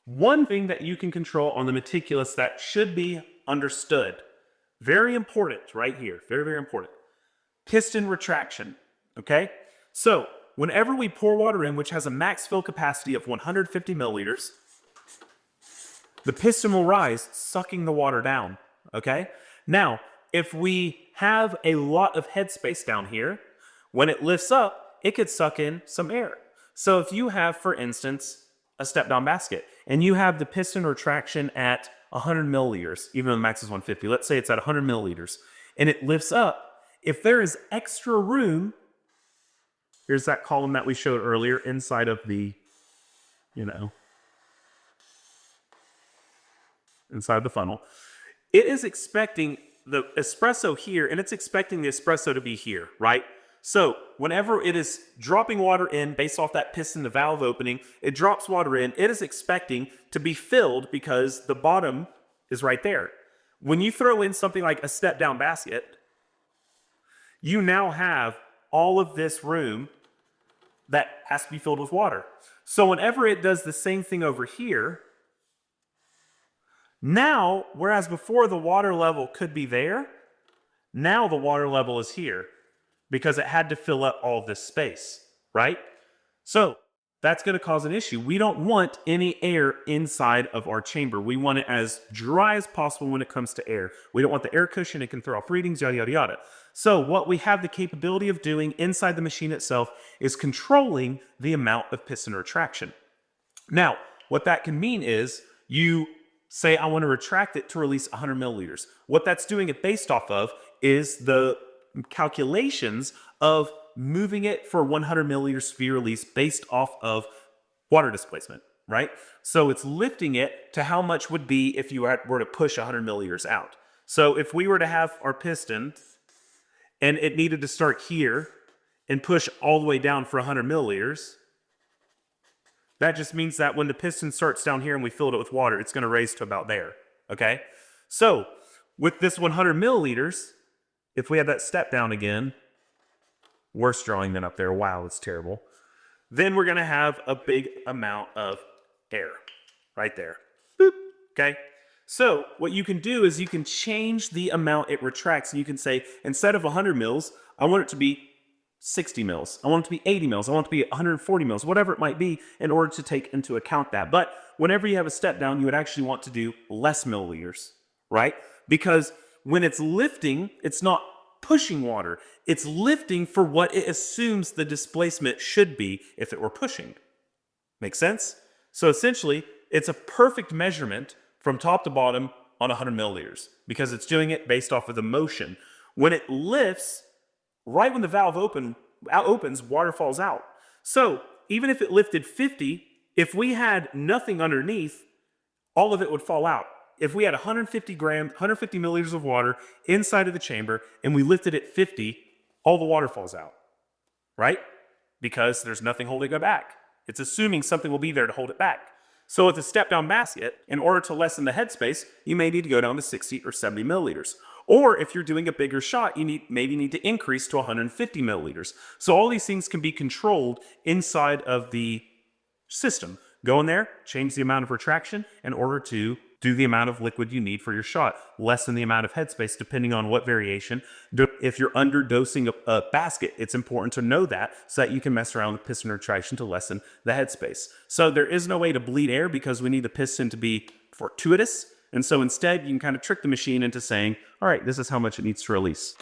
One thing that you can control on the Meticulous that should be understood, very important right here, very, very important. Piston retraction, okay? So whenever we pour water in, which has a max fill capacity of 150 milliliters, the piston will rise, sucking the water down, okay? Now, if we have a lot of headspace down here, when it lifts up, it could suck in some air. So if you have, for instance, a step-down basket, and you have the piston retraction at 100 milliliters, even though the max is 150, let's say it's at 100 milliliters, and it lifts up, if there is extra room, here's that column that we showed earlier inside of the, inside the funnel, it is expecting the espresso here, and it's expecting the espresso to be here, right? So whenever it is dropping water in based off that piston, the valve opening, it drops water in, it is expecting to be filled because the bottom is right there. When you throw in something like a step-down basket, you now have all of this room that has to be filled with water. So whenever it does the same thing over here, now, whereas before the water level could be there, now the water level is here because it had to fill up all of this space, right? So that's going to cause an issue. We don't want any air inside of our chamber. We want it as dry as possible when it comes to air. We don't want the air cushion. It can throw off readings, yada, yada, yada. So what we have the capability of doing inside the machine itself is controlling the amount of piston retraction. Now, what that can mean is you say, I want to retract it to release 100 milliliters. What that's doing it based off of is the calculations of moving it for 100 milliliters to be released based off of water displacement, right? So it's lifting it to how much would be if you were to push 100 milliliters out. So if we were to have our piston and it needed to start here and push all the way down for 100 milliliters, that just means that when the piston starts down here and we filled it with water, it's going to raise to about there, okay? So with this 100 milliliters, if we had that step down again, worse drawing than up there, wow, it's terrible, then we're going to have a big amount of air right there. Boop, okay? So what you can do is you can change the amount it retracts, and you can say, instead of 100 mils, I want it to be 60 mils. I want it to be 80 mils. I want it to be 140 mils, whatever it might be, in order to take into account that. But whenever you have a step down, you would actually want to do less milliliters, right? Because when it's lifting, it's not pushing water. It's lifting for what it assumes the displacement should be if it were pushing. Make sense? So essentially, it's a perfect measurement from top to bottom on 100 milliliters because it's doing it based off of the motion. When it lifts, right when the valve opens, water falls out. So even if it lifted 50, if we had nothing underneath, all of it would fall out. If we had 150 milliliters of water inside of the chamber and we lifted it 50, all the water falls out, right? Because there's nothing holding it back. It's assuming something will be there to hold it back. So with a step-down basket, in order to lessen the headspace, you may need to go down to 60 or 70 milliliters. Or if you're doing a bigger shot, you maybe need to increase to 150 milliliters. So all these things can be controlled inside of the system. Go in there, change the amount of retraction in order to do the amount of liquid you need for your shot. Lessen the amount of headspace depending on what variation. If you're underdosing a basket, it's important to know that so that you can mess around with piston retraction to lessen the headspace. So there is no way to bleed air because we need the piston to be fortuitous. And so instead, you can kind of trick the machine into saying, all right, this is how much it needs to release.